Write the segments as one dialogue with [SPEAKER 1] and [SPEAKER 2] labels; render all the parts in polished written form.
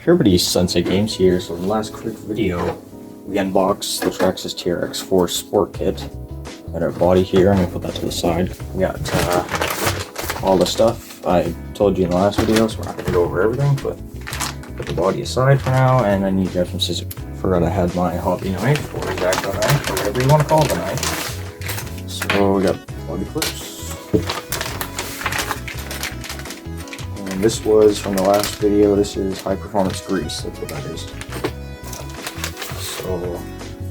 [SPEAKER 1] Everybody, Sensei Games here. So in the last quick video, we unboxed the Traxxas TRX4 Sport Kit. Got our body here. I'm gonna put that to the side. We got all the stuff I told you in the last video, so we're not gonna go over everything, but put the body aside for now, and I need to grab some scissors. Forgot I had my hobby knife, or X-Acto knife, or whatever you want to call the knife. So we got body clips. And this was from the last video. This is high performance grease. That's what that is. So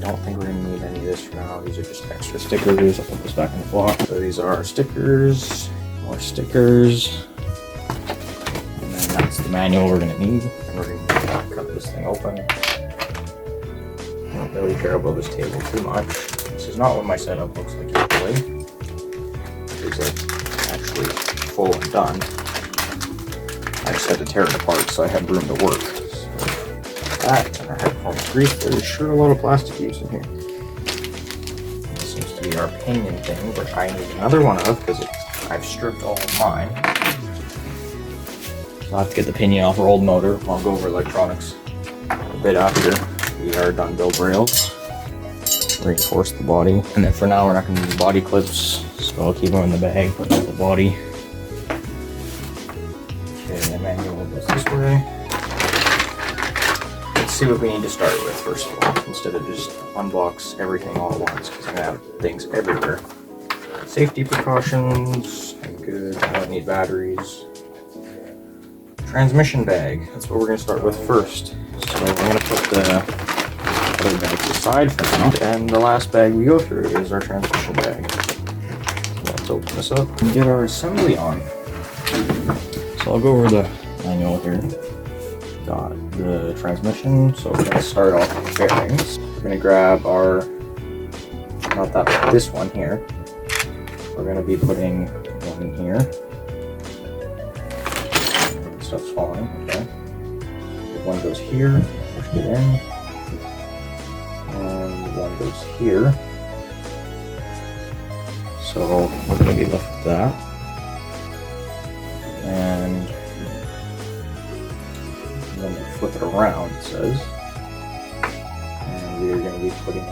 [SPEAKER 1] I don't think we're gonna need any of this for now. These are just extra stickers. I'll put this back in the block. So these are our stickers. More stickers. And then that's the manual we're gonna need. And we're gonna cut this thing open. I don't really care about this table too much. This is not what my setup looks like usually. It's like actually full and done. I just had to tear it apart so I had room to work. So that and our high performance grease. There's sure a lot of plastic used in here. This seems to be our pinion thing, which I need another one of because I've stripped all of mine. So I'll have to get the pinion off our old motor. I'll go over electronics a bit after we are done build rails. Reinforce the body. And then for now we're not going to use body clips, so I'll keep them in the bag, put them in the body. The manual goes this way. Let's see what we need to start with first of all, instead of just unbox everything all at once, because I'm going to have things everywhere. Safety precautions, I'm good, I don't need batteries. Transmission bag, that's what we're going to start with first. So I'm going to put the other bags aside for now, and the last bag we go through is our transmission bag. So let's open this up and get our assembly on. So I'll go over the manual here. Got the transmission, so we're going to start off with bearings. We're going to grab our, not that one, this one here. We're going to be putting one in here. Stuff's falling, okay. One goes here, push it in. And one goes here. So we're going to be left with that. And then we flip it around, it says. And we're going to be putting in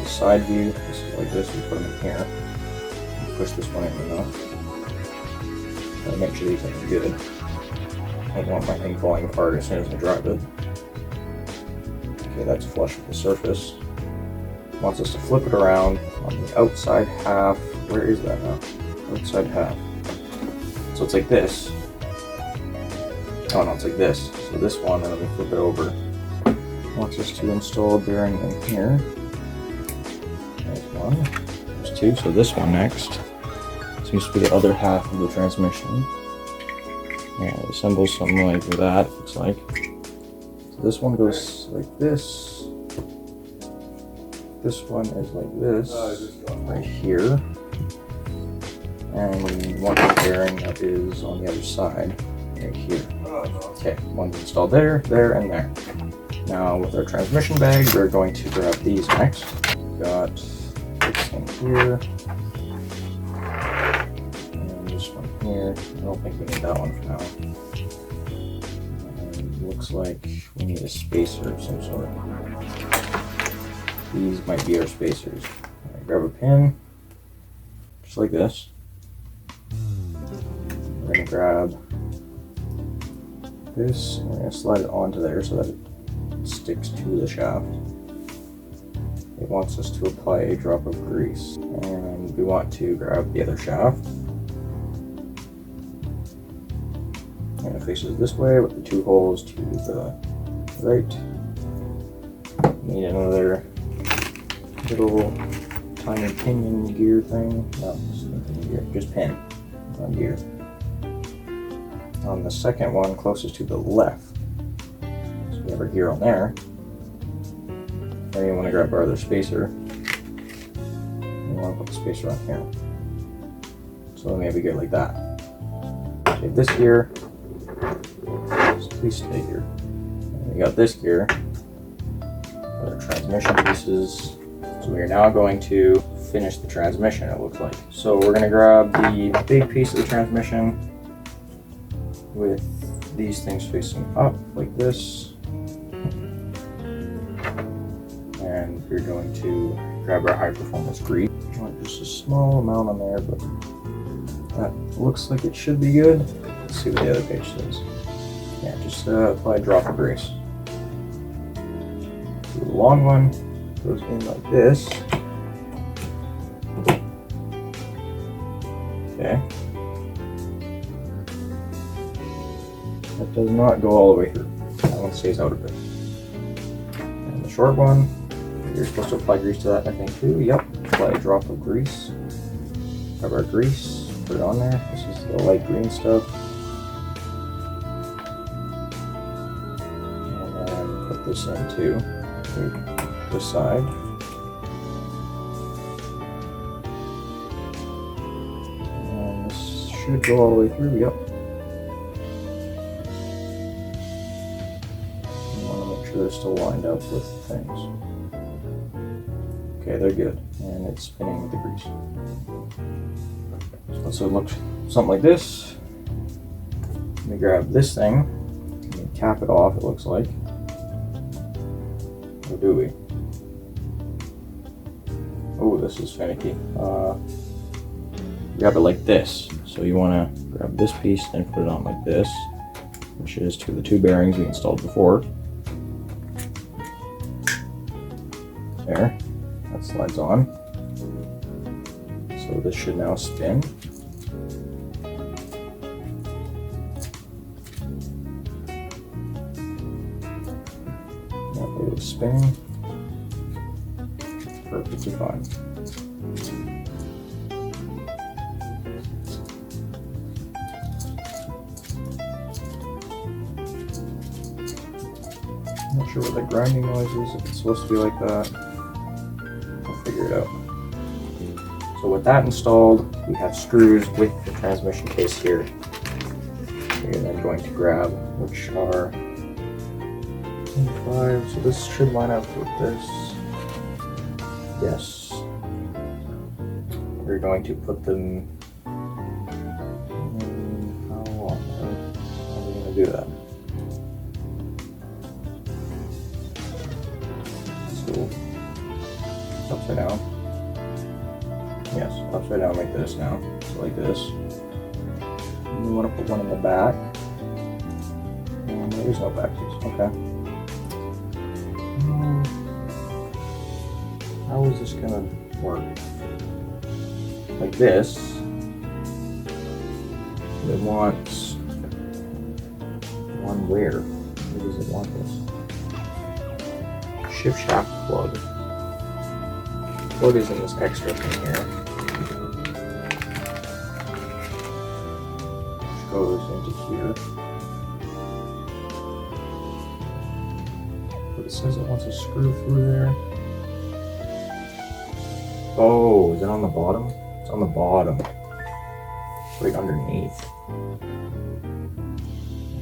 [SPEAKER 1] the side view. This is like this, we put them in here. Push this one in enough. Gotta make sure these things are good. I don't want my thing falling apart as soon as I drive it. Okay, that's flush with the surface. Wants us to flip it around on the outside half. Where is that now? Outside half. So it's like this. Oh no, it's like this. So this one, and then we flip it over. Wants us to install a bearing in here. There's one. There's two. So this one next. Seems to be the other half of the transmission. Yeah, it assembles something like that, looks like. So this one goes like this. This one is like this, right here. And we want the bearing that is on the other side, right here. Okay, one's installed there, there, and there. Now with our transmission bag, we're going to grab these next. Got this thing here. Here. I don't think we need that one for now. And looks like we need a spacer of some sort. These might be our spacers. Right, grab a pin, just like this. We're going to grab this, and we're going to slide it onto there so that it sticks to the shaft. It wants us to apply a drop of grease, and we want to grab the other shaft. And it faces this way with the two holes to the right. Need another little tiny pinion gear thing. No, gear, just pin, not gear. On the second one, closest to the left. So we have our gear on there. Then you want to grab our other spacer. You want to put the spacer on here. So maybe get like that. Take this gear. Please stay here. And we got this gear. Our transmission pieces. So we are now going to finish the transmission, it looks like. So we're going to grab the big piece of the transmission with these things facing up like this. And we're going to grab our high performance grease. Just a small amount on there, but that looks like it should be good. Let's see what the other page says. Yeah, just apply a drop of grease. The long one goes in like this. Okay. That does not go all the way through. That one stays out a bit. And the short one, you're supposed to apply grease to that, I think, too. Yep. Apply a drop of grease. Grab our grease, put it on there. This is the light green stuff. And then put this in too. This side. And this should go all the way through. Yep. You want to make sure they're still lined up with things. Okay, they're good, and it's spinning with the grease. So it looks something like this. Let me grab this thing, and cap it off, it looks like. Or do we? Oh, this is finicky. Grab it like this. So you want to grab this piece, then put it on like this, which is the two bearings we installed before. There. That slides on. So this should now spin. That way it's spinning. Perfectly fine. I'm not sure what the grinding noise is, if it's supposed to be like that. Figure it out. So with that installed, we have screws with the transmission case here. We're then going to grab, which are 25. So this should line up with this. Yes. We're going to put them. How long? How are we going to do that? So. Upside down. Yes, upside down like this now. So like this. And we want to put one in the back. And there's no back piece. Okay. How is this gonna work? Like this. It wants one where? Where does it want this? Shift shaft plug. Plug is in this extra thing here, which goes into here. But it says it wants a screw through there. Oh, is it on the bottom? It's on the bottom. It's right underneath.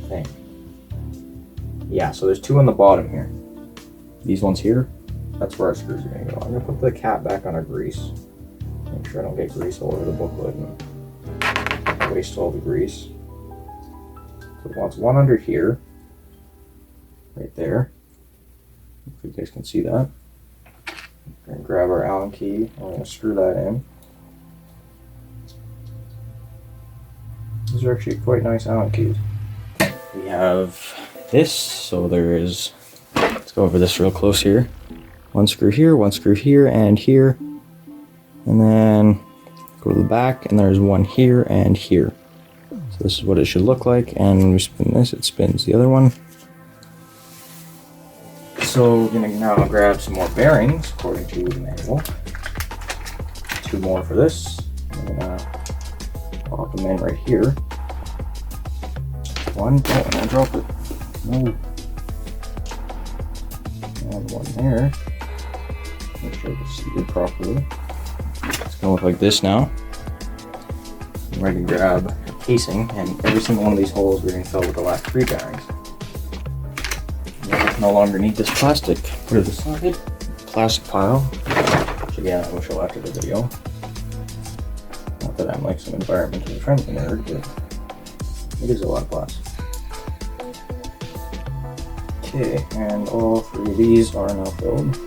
[SPEAKER 1] I think. Yeah, so there's two on the bottom here. These ones here. That's where our screws are going to go. I'm going to put the cap back on our grease. Make sure I don't get grease all over the booklet and waste all the grease. So it wants one under here. Right there. If you guys can see that. We're going to grab our Allen key. We're going to screw that in. These are actually quite nice Allen keys. We have this. So there is, let's go over this real close here. One screw here, and here. And then go to the back, and there's one here and here. So this is what it should look like, and when we spin this, it spins the other one. So we're gonna now grab some more bearings, according to the manual. Two more for this. I'm gonna pop them in right here. One, oh, and I dropped it. No. And one there. Make sure it's seated properly. It's gonna look like this now. I'm ready to grab a casing, and every single one of these holes we're gonna fill with the last three bearings. No longer need this plastic. Put it aside. Plastic pile. Which again, I will show after the video. Not that I'm like some environmentally friendly nerd, but it is a lot of plastic. Okay, and all 3 of these are now filled.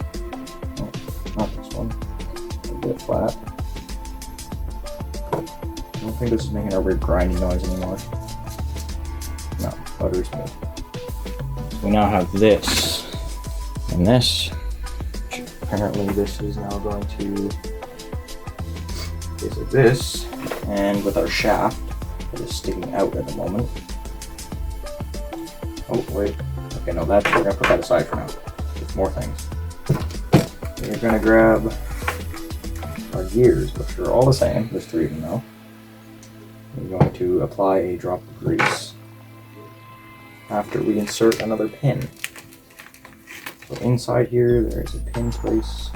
[SPEAKER 1] Oh, not this one. A bit flat. I don't think this is making a weird grinding noise anymore. No, buttery smooth. So we now have this and this. Apparently this is now going to taste like this, and with our shaft that is sticking out at the moment. Oh wait, okay, no, we're gonna put that aside for now. There's more things. We're gonna grab our gears, which are all the same. There's 3 of them now. We're going to apply a drop of grease after we insert another pin. So inside here, there is a pin place.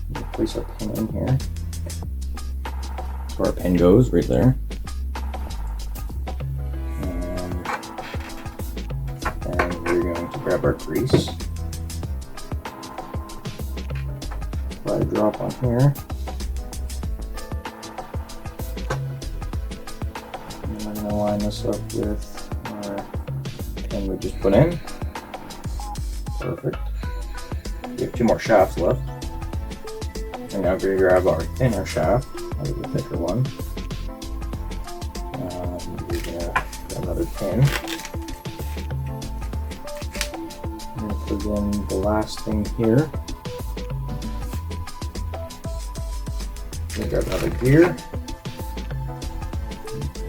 [SPEAKER 1] We'll place our pin in here. Where our pin goes, right there. And we're going to grab our grease. Apply a drop on here. And I'm going to line this up with our pin we just put in. Perfect. We have 2 more shafts left. And now we're going to grab our thinner shaft, or the thicker one. We're going to grab another pin. I'm going to put in the last thing here. We're going to grab another gear. I'm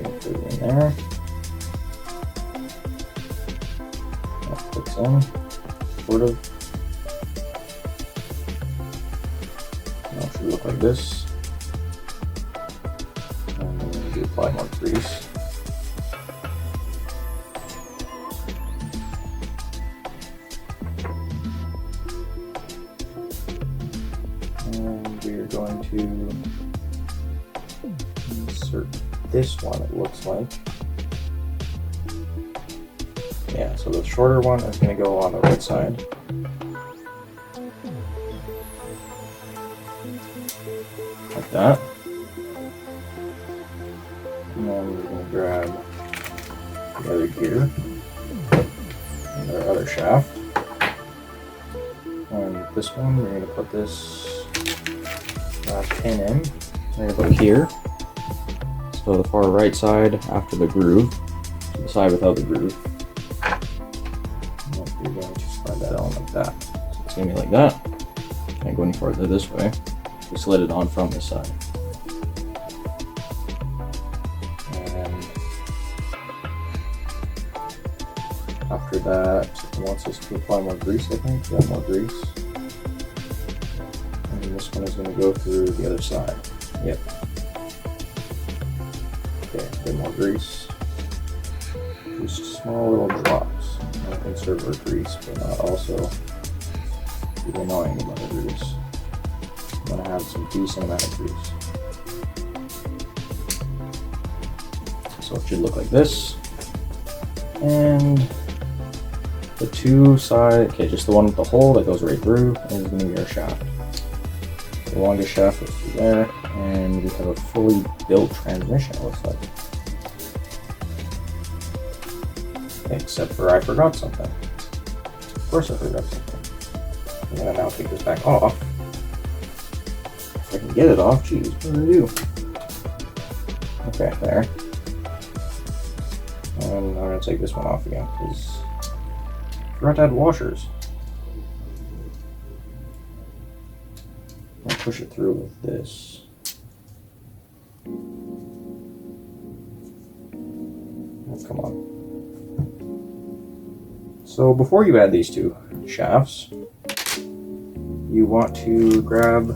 [SPEAKER 1] going to put it in there. That fits in. Sort of. Now it should look like this. And then we're going to apply more grease. And we are going to insert this one, it looks like. Yeah, so the shorter one is going to go on the right side. Like that. And then we're going to grab the other gear and our other shaft. And this one, we're going to put this last pin in. We're going to put it here. So the far right side after the groove, to the side without the groove. You're going to slide that on like that. So it's going to be like that. Can't go any further this way. We slid it on from this side. And after that, it wants us to apply more grease, I think. Yeah, more grease. And this one is going to go through the other side. Yep. Okay, a bit more grease. Just small little drops. Nothing server grease, but not also be annoying about the grease. I'm going to have some decent amount of grease. So it should look like this. And the 2 side, okay, just the one with the hole that goes right through is going to be our shaft. The longest shaft goes through there, and we have a fully built transmission, it looks like. Except for I forgot something. Of course I forgot something. I'm going to now take this back off. If I can get it off, geez, what do I do? Okay, there. And I'm going to take this one off again, because I forgot to add washers. I'll push it through with this. Oh, come on. So before you add these 2 shafts, you want to grab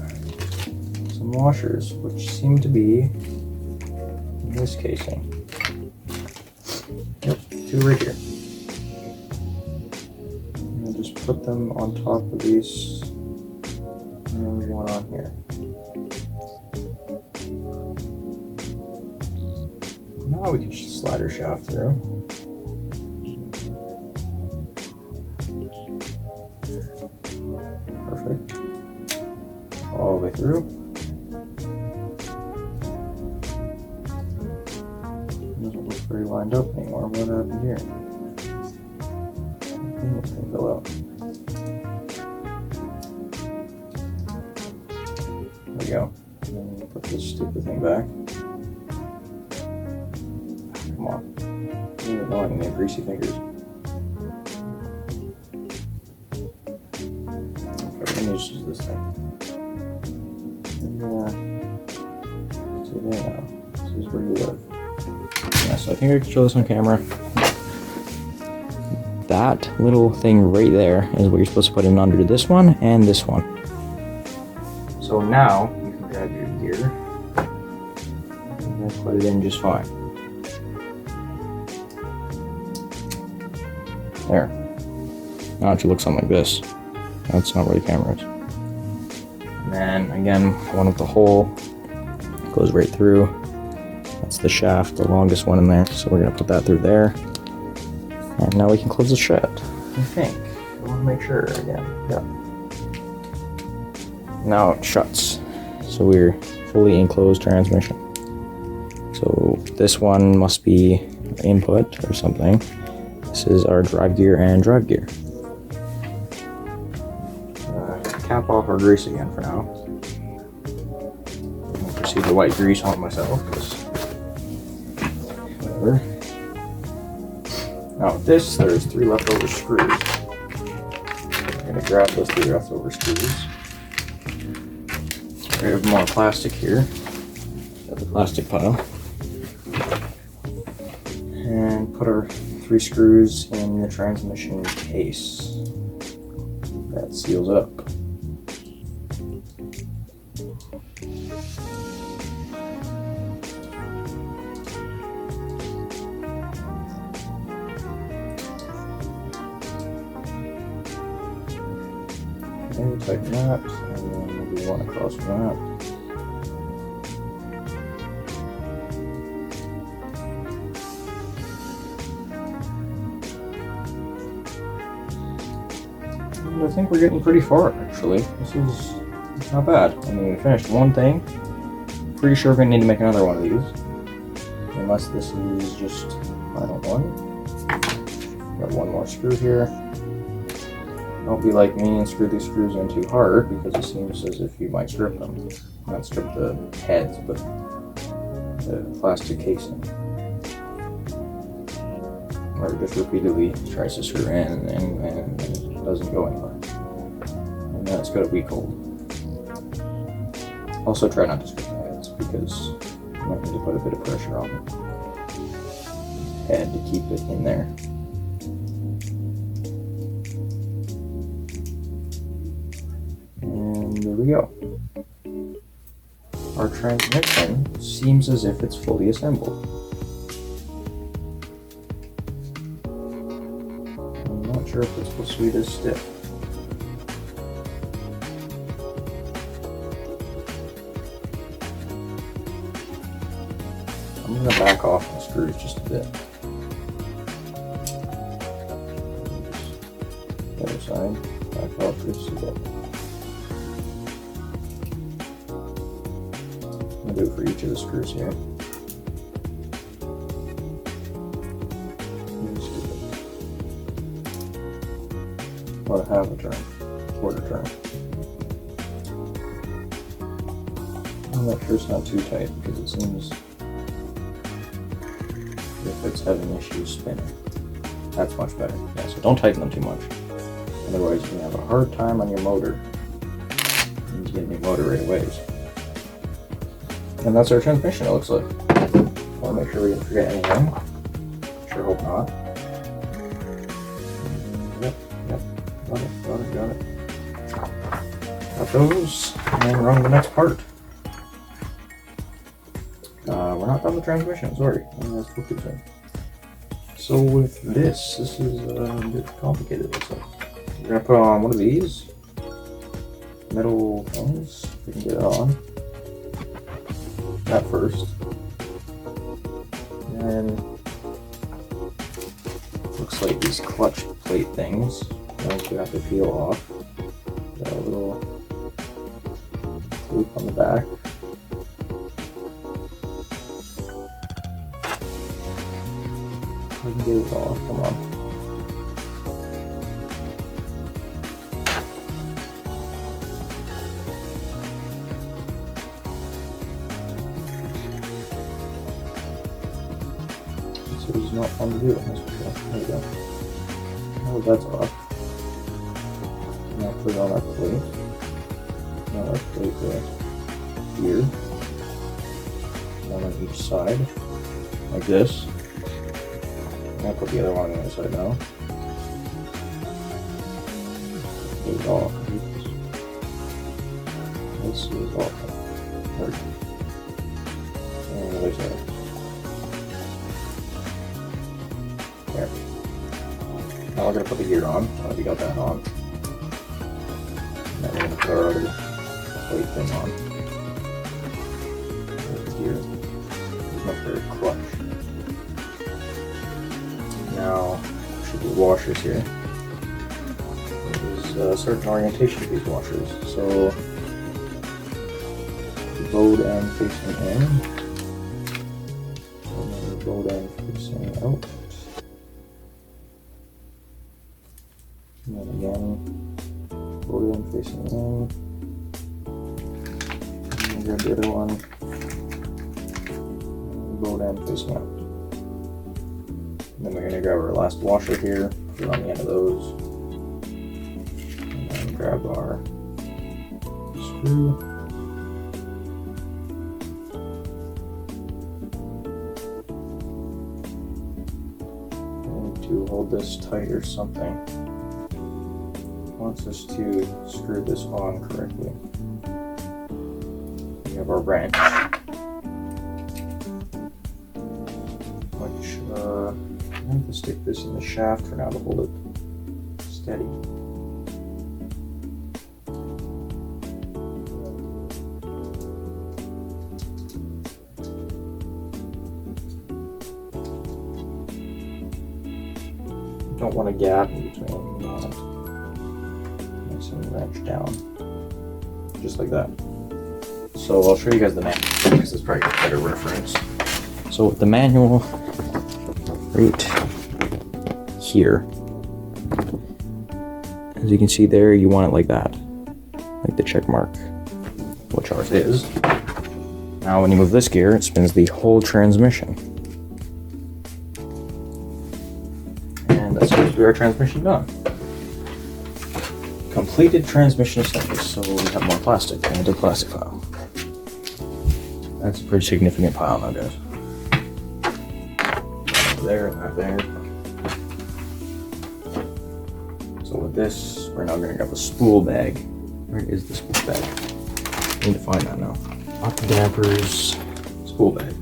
[SPEAKER 1] some washers, which seem to be in this casing. Yep, 2 right here. And I'll just put them on top of these, and then one on here. Now we can just slide our shaft through. Perfect. All the way through. Doesn't look very lined up anymore. What happened here? It's gonna go out. There we go. And then put this stupid thing back. Come on. You're annoying me, greasy fingers. Okay, we're gonna use this thing. See there now. This is where you live. Yeah, so I think I can show this on camera. That little thing right there is what you're supposed to put in under this one and this one. So now you can grab your gear and put it in just fine. There. Now it should look something like this. That's not where the camera is. And then again, one with the hole goes right through. That's the shaft, the longest one in there. So we're gonna put that through there. And now we can close the shut. I think. I want to make sure again. Yeah. Now it shuts. So we're fully enclosed transmission. So this one must be input or something. This is our drive gear and drive gear. Cap off our grease again for now. I'll proceed to wipe grease on myself because whatever. Now with this, there's 3 leftover screws. I'm going to grab those 3 leftover screws. Get rid of more plastic here. Got the plastic pile. And put our 3 screws in the transmission case. That seals it up. Okay, tighten that, and then we'll do one across from that. And I think we're getting pretty far, actually. This is not bad. I mean, we finished one thing. Pretty sure we're going to need to make another one of these. Unless this is just final one. Got one more screw here. Don't be like me and screw these screws in too hard because it seems as if you might strip them. Not strip the heads, but the plastic casing. Or just repeatedly tries to screw in and it doesn't go anywhere. And then it's got a weak hold. Also try not to strip the heads because you might need to put a bit of pressure on the head to keep it in there. There we go. Our transmission seems as if it's fully assembled. I'm not sure if it's supposed to be this stiff. I'm going to back off the screws just a bit. The other side, back off just a bit. I'll do it for each of the screws here. About a half a turn, quarter turn. I'll make sure it's not too tight because it seems if it's having issues spinning. That's much better. Yeah, so don't tighten them too much. Otherwise you're going to have a hard time on your motor. You get a new motor right away. And that's our transmission, it looks like. I want to make sure we didn't forget anything. Sure hope not. Yep. Got it. Got those, and we're on to the next part. We're not done with transmission, sorry. So with this is a bit complicated, it looks like. We're going to put on one of these metal things, if we can get it on. That first. And looks like these clutch plate things, those you have to peel off. Got a little loop on the back. We can get it off, come on. not fun to do, that's for sure. There we go. Now that's off. Now put it on our plate. Now our plate goes here. One on each side. Like this. I'll put the other one on the other side now. Put it all. This is all. There. And the other side. There. Now we're going to put the gear on. We got that on. And then we're going to put our other plate thing on. Gear. There's no third clutch. Now, should be washers here. There's a certain orientation to these washers. So, the load end facing in, and then the load end facing out. And then again, load end facing in. And grab the other one, and load end facing out. And then we're going to grab our last washer here, put it on the end of those, and then grab our screw. I need to hold this tight or something. It wants us to screw this on correctly. We have our wrench, which I have to stick this in the shaft for now to hold it steady. You don't want a gap in between. You want to nice and wrench down, just like that. So I'll show you guys the manual because it's probably a better reference. So with the manual, right here, as you can see there, you want it like that, like the check mark, which ours is. Now when you move this gear, it spins the whole transmission. And that seems to be our transmission done. Completed transmission assembly, so we have more plastic, and a plastic pile. That's a pretty significant pile now, guys. There and that there. So with this, we're now going to grab a spool bag. Where is the spool bag? I need to find that now. Hot dampers, spool bag.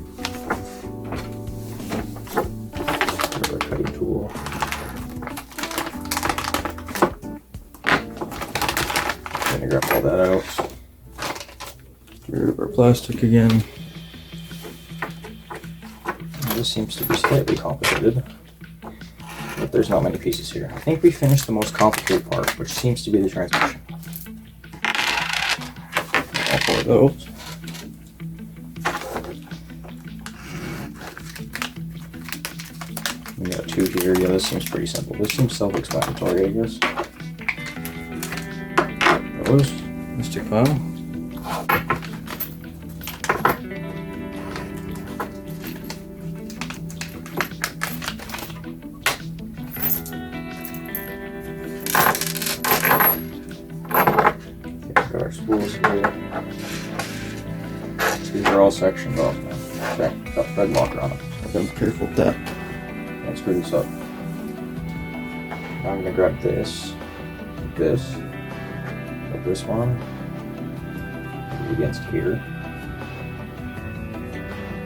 [SPEAKER 1] Grab our cutting tool. Going to grab all that out. Get rid of our plastic again. This seems to be slightly complicated, but there's not many pieces here. I think we finished the most complicated part, which seems to be the transmission. All four of those. We got two here. Yeah, this seems pretty simple. This seems self-explanatory, I guess. Those, Mr. Pile. Got our spools here. These are all sectioned off now. Okay, got the bed locker on them. So I'm be careful with that. Let's screw this up. Now I'm gonna grab this, like this, put this one against here,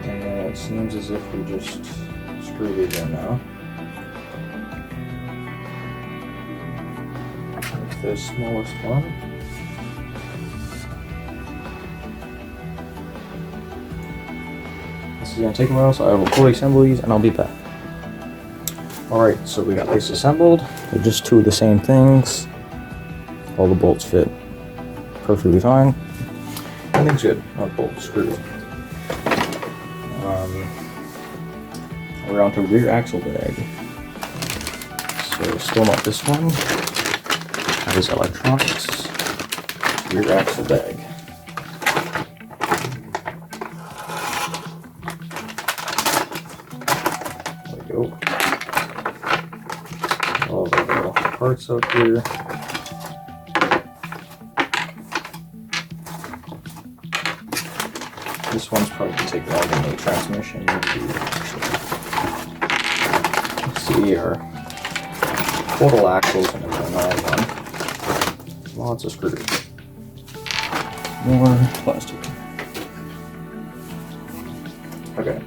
[SPEAKER 1] and then it seems as if we just screw these in now. Like the smallest one. This is gonna take a while, so I will fully assemble these and I'll be back. Alright, so we got these assembled. They're just two of the same things. All the bolts fit perfectly fine. Everything's good. Not bolt screws. We're on to rear axle bag. So still not this one. That is electronics. Rear axle bag. There we go. all the little parts out here. This one's probably going to take longer than the transmission. See our total axles and everything all done. Lots of screws. More plastic. Okay.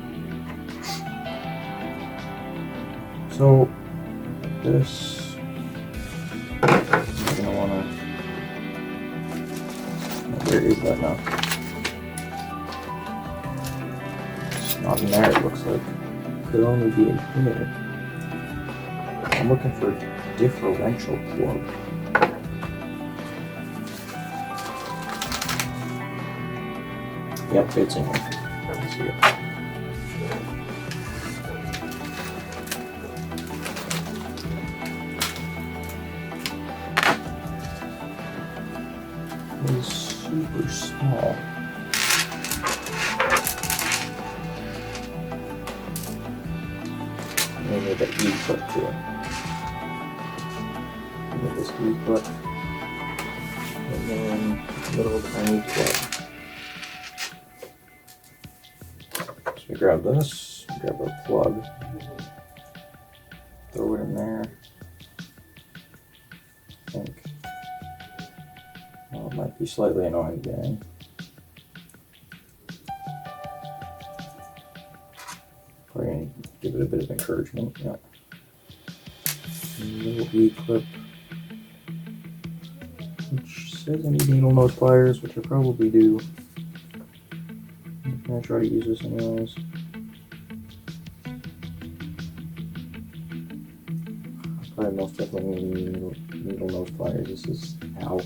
[SPEAKER 1] So this, you're gonna wanna. Where is that now? It's not in there. It looks like could only be in here. I'm looking for differential plug. Yep, it's in here. I see it. It's super small. Maybe the E-clip to it. Get this E-clip. And then little tiny clip. So we grab this, grab our plug, throw it in there. I think. Well, it might be slightly annoying again. Probably gonna give it a bit of encouragement. Yeah. Little E-clip, which says I need needle nose pliers, which I probably do. I'm gonna try to use this anyways. Probably most definitely need needle nose pliers. This is how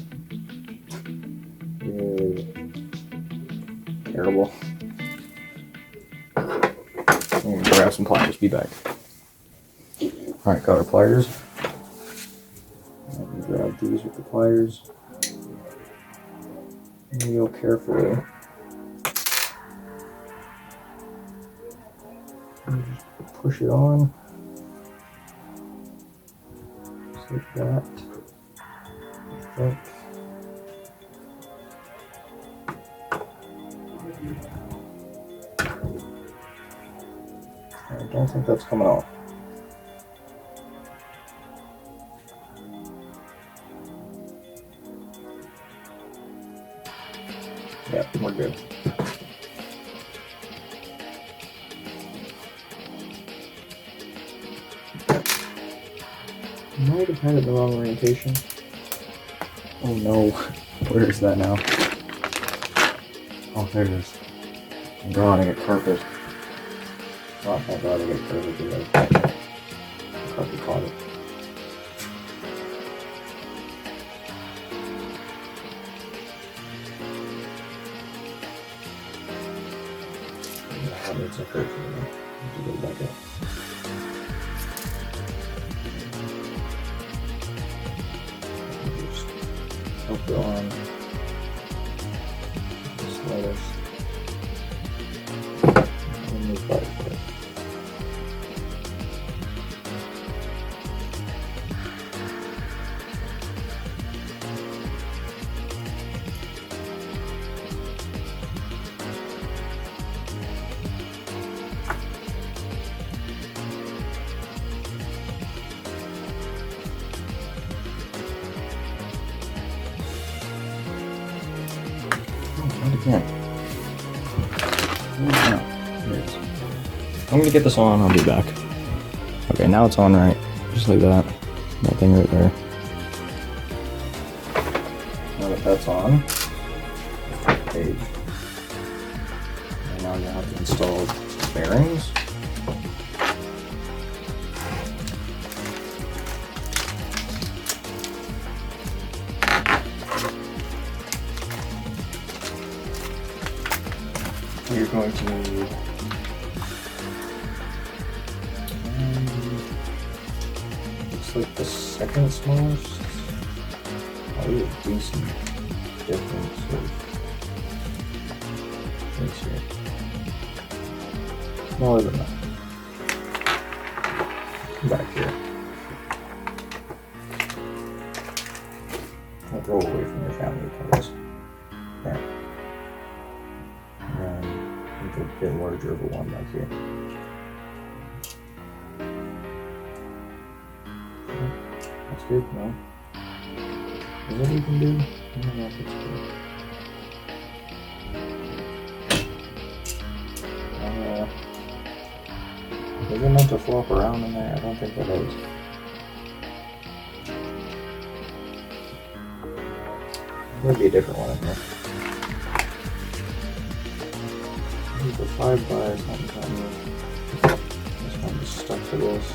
[SPEAKER 1] really terrible. I'm gonna grab some pliers, be back. Alright, got our pliers. I'm gonna grab these with the pliers. Real carefully. And just push it on. Just like that. I think. I don't think that's coming off. Yeah, we're good. Might have had it in the wrong orientation. Oh no, where is that now? Oh, there it is. Thank God I got carpet. Oh, thank God I got carpet today. Carpet caught it. That needs a curve for me. Go back up. Just help it on. Slightest. And move by it. Not again. No, here it is. I'm gonna get this on, I'll be back. Okay, now it's on right. Just like that. That thing right there. Now that that's on, page. And now you have to install bearings. You're going to need looks like the second smallest. Probably a decent difference of things here. Smaller than that. Come back here. roll away from your family cars. There. And make a bit larger of a one back here. That's good, no? Is that what you can do? I don't know if it's good. Is it meant to flop around in there? I don't think that is. There might be a different one in here. There's a 5x something. This one just stuck to this.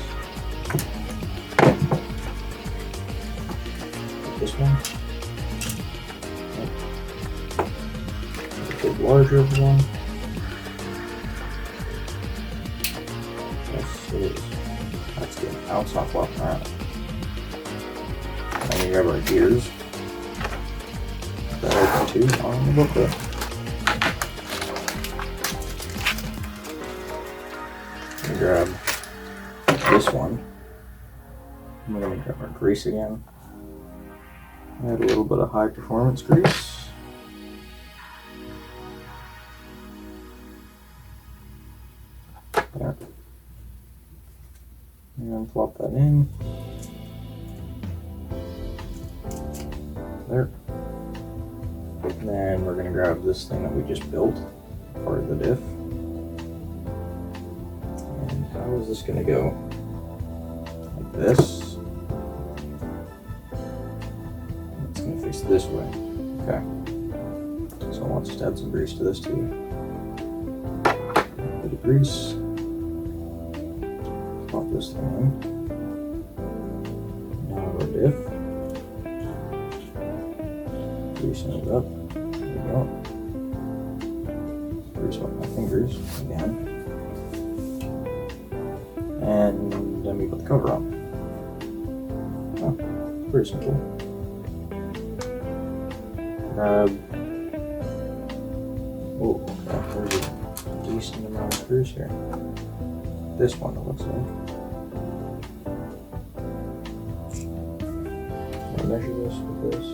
[SPEAKER 1] This one. A bit larger one. That's good. Now it's not flopping around. And then we grab our gears. That opens too on the booklet. We grab this one. We're going to grab our grease again. Add a little bit of high performance grease. There. And plop that in. There. And then we're going to grab this thing that we just built, part of the diff. And how is this going to go? Like this. It's going to face this way. Okay. So I want to just add some grease to this too. A bit of grease. Pop this thing in. Now our diff. Greasing it up. There we go. Grease off my fingers again. And then we put the cover on. Oh, pretty simple. Grab. Oh, okay, there's a decent amount of screws here. This one, it looks like. Can I measure this with this?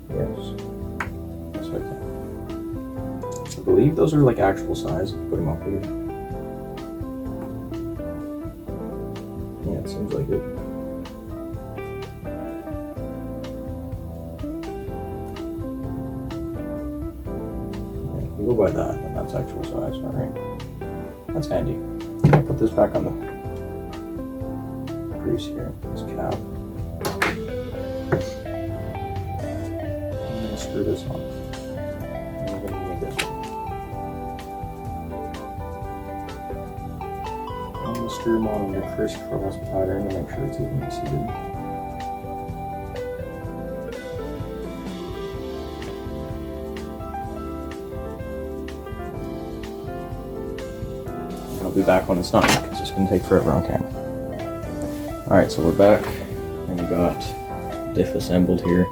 [SPEAKER 1] Yes. Yes, I can. I believe those are like actual size. Put them up here. Yeah, it seems like it. Yeah, if we go by that, then that's actual size. Alright. That's handy. I'll put this back on the grease here, this cap. I'm going to screw this on. And we're going to need this one. I'm going to screw them on in a crisscross pattern to make sure it's evenly seated. I'll be back when it's done because it's going to take forever on camera. Alright, so we're back and we got diff assembled here.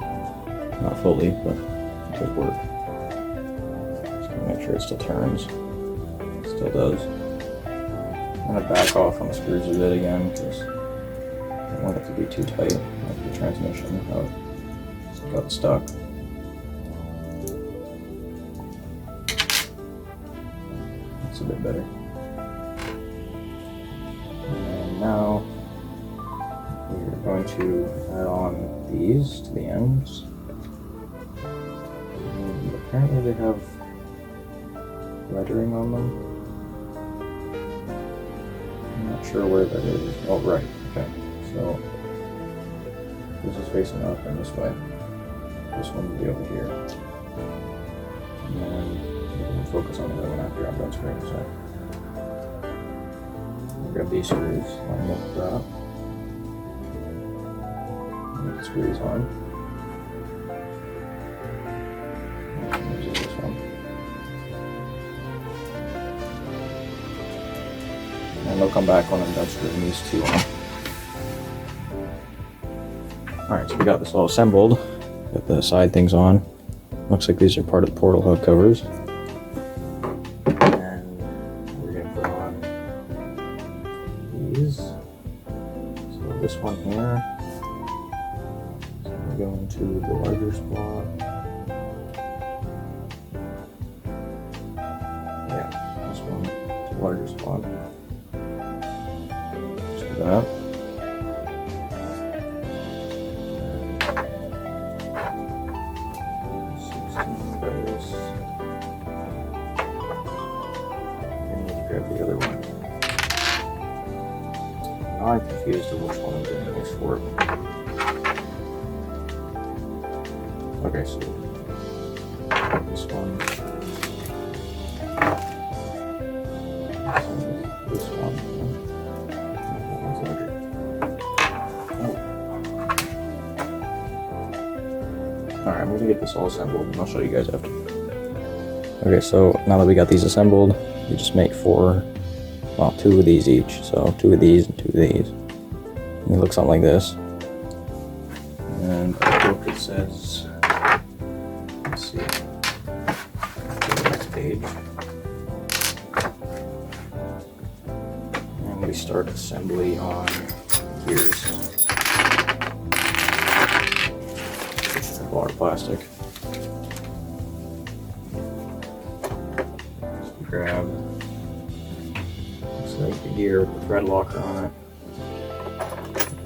[SPEAKER 1] Not fully, but it does work. Just going to make sure it still turns. It still does. I'm going to back off on the screws a bit again because I don't want it to be too tight like the transmission, how it got stuck. That's a bit better. Now we're going to add on these to the ends. And apparently they have lettering on them. I'm not sure where that is. Oh, right. Okay. So this is facing up and this way. This one will be over here. And then we can focus on the other one after I'm done screwing this up. Grab these screws, line them up with that. Get the screws on. And there's this one. And they'll come back when I'm done screwing these two on. Alright, so we got this all assembled. Got the side things on. Looks like these are part of the portal hub covers. So this one here, so go into the larger spot. Yeah, this one, the larger spot. Just do that. Grab the other one. Now I'm confused of which one I'm doing this for. Okay, so this one, this one, Alright, I'm going to get this all assembled and I'll show you guys after. Okay, so now that we got these assembled, we just make 4, well, 2 of these each. So 2 of these and 2 of these. And it looks something like this. And our book, it says, let's see, the next page. And we start assembly on gears. It's a bar of plastic. Grab, looks like the gear with the thread locker on it.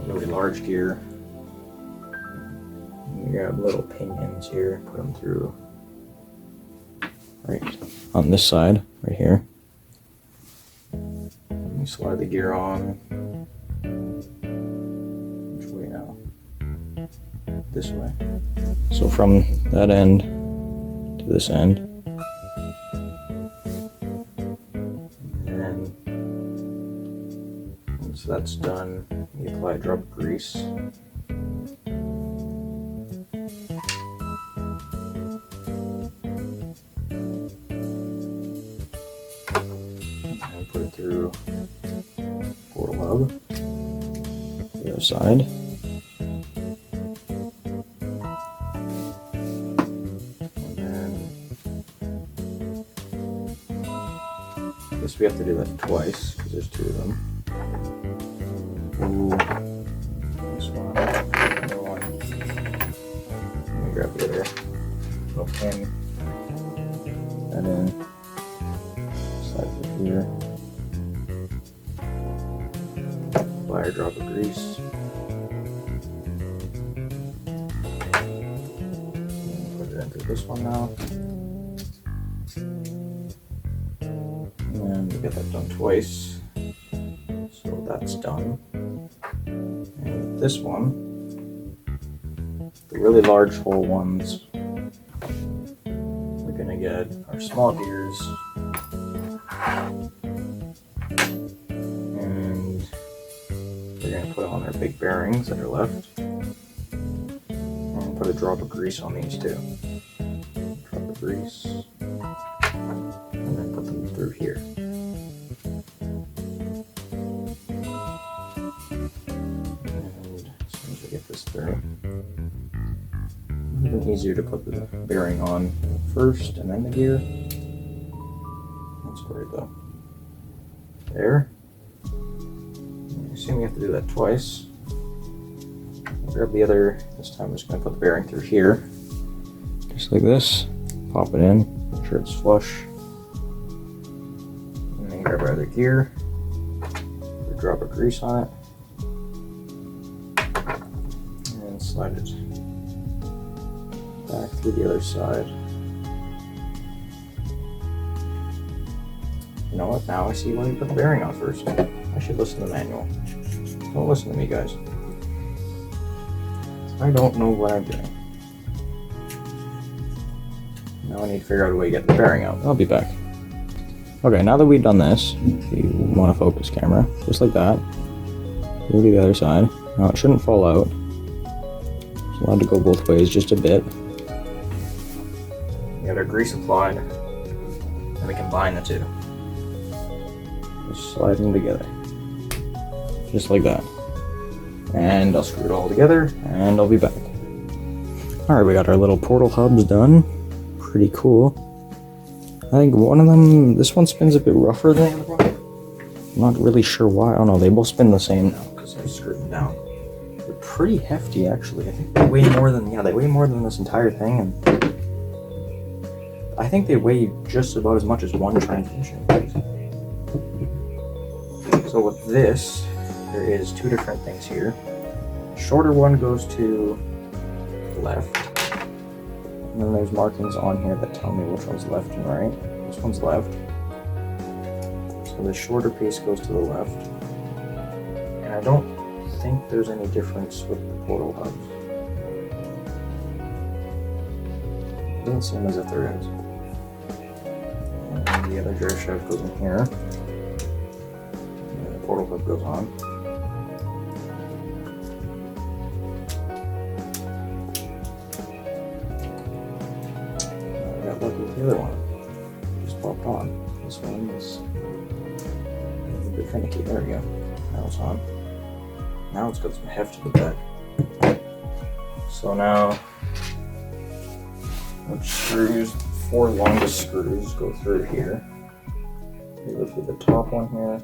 [SPEAKER 1] Really large gear. And you grab little pinions here, put them through right on this side, right here. And you slide the gear on. Which way now? This way. So from that end to this end. So that's done. You apply a drop of grease. And put it through portal hub. The other side. And then I guess we have to do that twice because there's 2 of them. Ooh, this one, another one. Let me grab the other little pin. And then slide it here. Apply a drop of grease. And put it into this one now. And then we get that done twice. So that's done. And this one, the really large hole ones, we're gonna get our small gears and we're gonna put on our big bearings that are left and put a drop of grease on these too. Drop of grease and then put them through here. Get this through. It's easier to put the bearing on first and then the gear. That's where it go. There. I assume you have to do that twice. I'll grab the other, this time I'm just going to put the bearing through here. Just like this. Pop it in, make sure it's flush. And then grab our other gear. Put a drop of grease on it. Slide it back through the other side. You know what? Now I see why you put the bearing on first. I should listen to the manual. Don't listen to me, guys. I don't know what I'm doing. Now I need to figure out a way to get the bearing out. I'll be back. Okay, now that we've done this, if you want to focus camera, just like that. Go to the other side. Now it shouldn't fall out. It's allowed to go both ways just a bit. We got our grease applied, and we combine the two. Just slide them together. Just like that. And I'll screw it all together, and I'll be back. Alright, we got our little portal hubs done. Pretty cool. I think one of them, this one spins a bit rougher than the other one. I'm not really sure why. Oh no, they both spin the same now, because I screwed them down with pretty hefty actually. I think they weigh more than, yeah, they weigh more than this entire thing, and I think they weigh just about as much as one transmission. So with this, there is two different things here. The shorter one goes to the left, and then there's markings on here that tell me which one's left and right. This one's left. So the shorter piece goes to the left. And I don't think there's any difference with the portal hubs. It doesn't seem as if there is. And the other drive shaft goes in here. And the portal hub goes on. I got lucky with the other one. It just popped on. This one is a bit finicky. There we go. Now it's on. Now it's got some heft to the back. So now, which screws, the 4 longest screws go through here. They go through the top one here.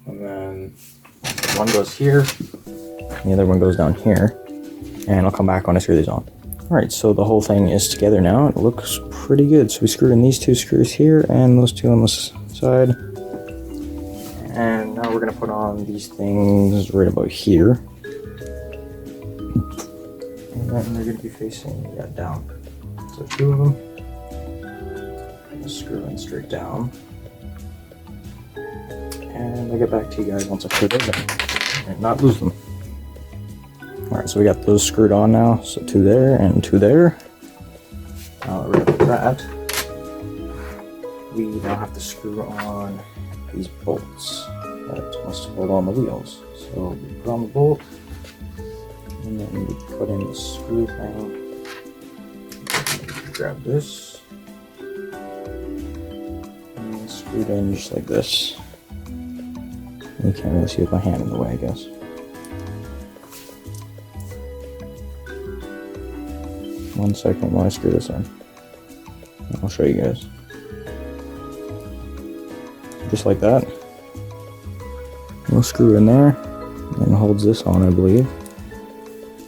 [SPEAKER 1] And then one goes here, the other one goes down here. And I'll come back when I screw these on. Alright, so the whole thing is together now. It looks pretty good. So we screwed in these 2 screws here and those 2 on this side. And now we're going to put on these things right about here. And then they're going to be facing down. So 2 of them. Just screw in straight down. And I'll get back to you guys once I put it in and not lose them. Alright, so we got those screwed on now. So 2 there and 2 there. Now that we're done with that, we now have to screw on these bolts that must hold on the wheels. So we put on the bolt, and then we put in the screw thing. Grab this, and screw it in just like this. You can't really see with my hand in the way, I guess. One second while I screw this in. I'll show you guys. Just like that. We'll screw in there, and holds this on, I believe,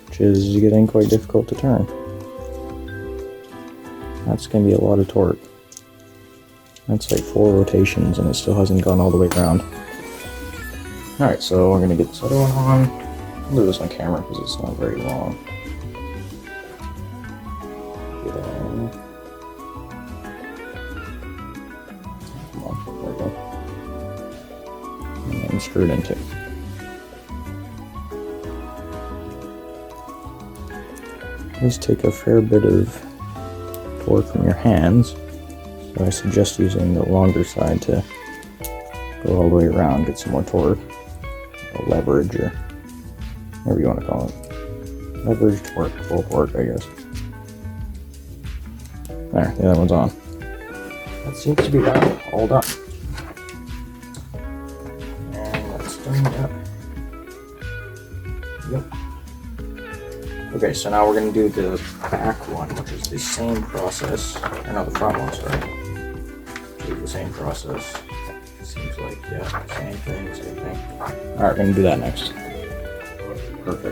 [SPEAKER 1] which is getting quite difficult to turn. That's going to be a lot of torque. That's like 4 rotations, and it still hasn't gone all the way around. Alright, so we're going to get this other one on. I'll do this on camera because it's not very long. Come on, there we go. And then screw it in too. These take a fair bit of torque from your hands, so I suggest using the longer side to go all the way around, get some more torque, or leverage, or whatever you want to call it. Leverage, torque, full torque, I guess. There, the other one's on. That seems to be that all done. And that's done that. Yep. Okay, so now we're going to do the back one, which is the same process. Or no, the front one, sorry. Do the same process. Seems like, yeah, same thing. Alright, we're going to do that next. Perfect.